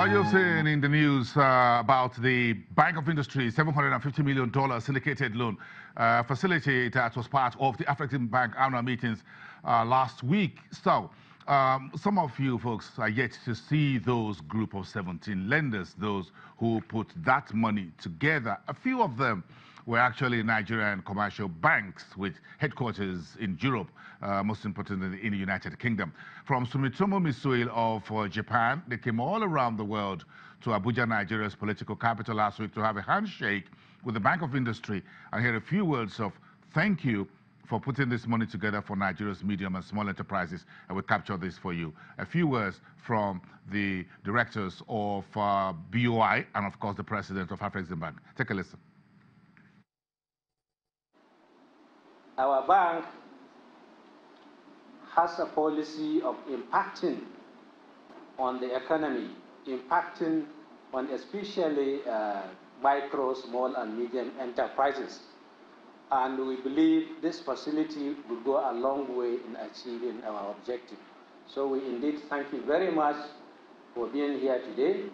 You're seeing in the news about the Bank of Industry $750 million syndicated loan facility that was part of the Afrexim Bank annual meetings last week. So some of you folks are yet to see those group of 17 lenders, those who put that money together. A few of them were actually Nigerian commercial banks with headquarters in Europe, most importantly in the United Kingdom. From Sumitomo Mitsui of Japan, they came all around the world to Abuja, Nigeria's political capital last week to have a handshake with the Bank of Industry and hear a few words of thank you for putting this money together for Nigeria's medium and small enterprises. And we'll capture this for you. A few words from the directors of BoI and, of course, the president of Afrexim Bank. Take a listen. Our bank has a policy of impacting on the economy, impacting on especially micro, small, and medium enterprises. And we believe this facility will go a long way in achieving our objective. So we indeed thank you very much for being here today.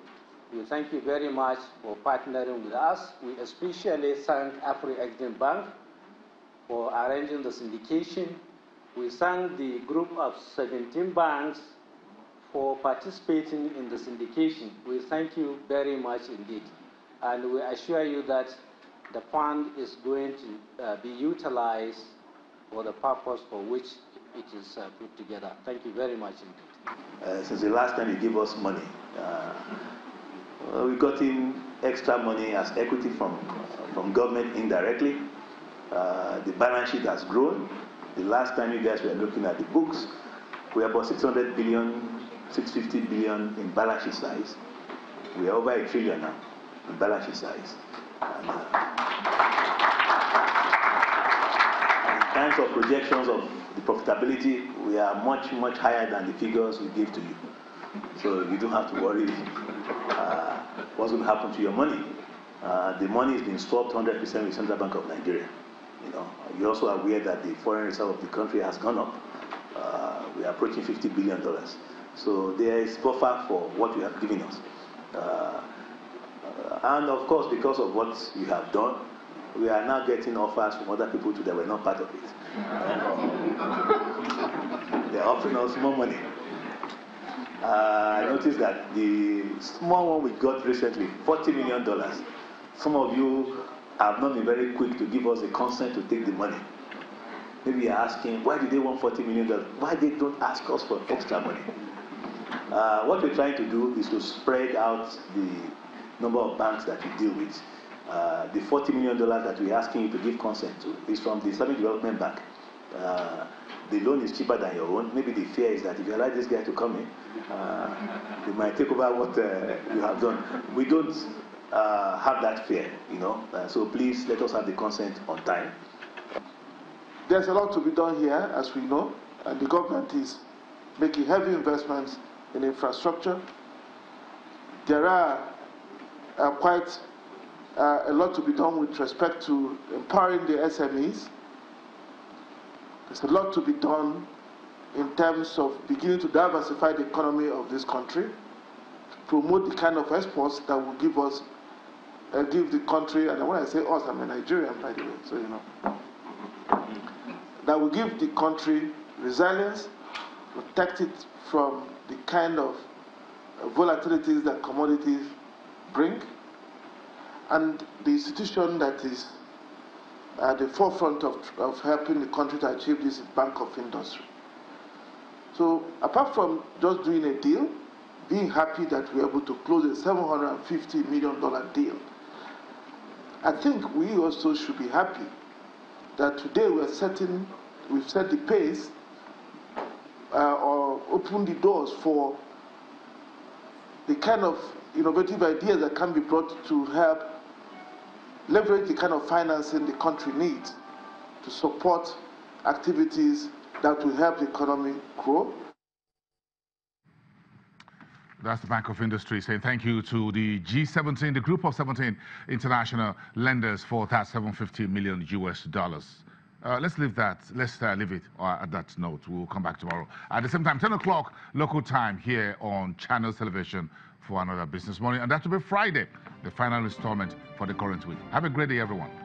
We thank you very much for partnering with us. We especially thank Afrexim Bank for arranging the syndication. We thank the group of 17 banks for participating in the syndication. We thank you very much indeed. And we assure you that the fund is going to be utilized for the purpose for which it is put together. Thank you very much indeed. Since the last time you gave us money, we got in extra money as equity from government indirectly. The balance sheet has grown. The last time you guys were looking at the books, we are about 600 billion, 650 billion in balance sheet size. We are over $1 trillion now in balance sheet size. And, in terms of projections of the profitability, we are much, much higher than the figures we gave to you. So you don't have to worry what's going to happen to your money. The money is being swapped 100% with Central Bank of Nigeria. You know, you're also aware that the foreign reserve of the country has gone up. We are approaching $50 billion. So there is buffer for what you have given us. And of course, because of what you have done, we are now getting offers from other people too that were not part of it. They're offering us more money. I noticed that the small one we got recently, $40 million. Some of you have not been very quick to give us a consent to take the money. Maybe you're asking, why do they want $40 million? Why they don't ask us for extra money? What we're trying to do is to spread out the number of banks that you deal with. The $40 million that we're asking you to give consent to is from the Islamic Development Bank. The loan is cheaper than your own. Maybe the fear is that if you allow this guy to come in, they might take over what you have done. We don't have that fear, you know. So please let us have the consent on time. There's a lot to be done here, as we know, and the government is making heavy investments in infrastructure. There are quite a lot to be done with respect to empowering the SMEs. There's a lot to be done in terms of beginning to diversify the economy of this country, to promote the kind of exports that will give us, give the country, and when I say us, I'm a Nigerian, by the way, so you know, that will give the country resilience, protect it from the kind of volatilities that commodities bring, and the institution that is at the forefront of helping the country to achieve this is Bank of Industry. So apart from just doing a deal, being happy that we're able to close a $750 million deal, I think we also should be happy that today we've set the pace or opened the doors for the kind of innovative ideas that can be brought to help leverage the kind of financing the country needs to support activities that will help the economy grow. That's the Bank of Industry saying thank you to the G17, the group of 17 international lenders for that $750 million US. let's leave that. Let's leave it at that note. We'll come back tomorrow. At the same time, 10 o'clock local time here on Channels Television for another Business Morning. And that will be Friday, the final installment for the current week. Have a great day, everyone.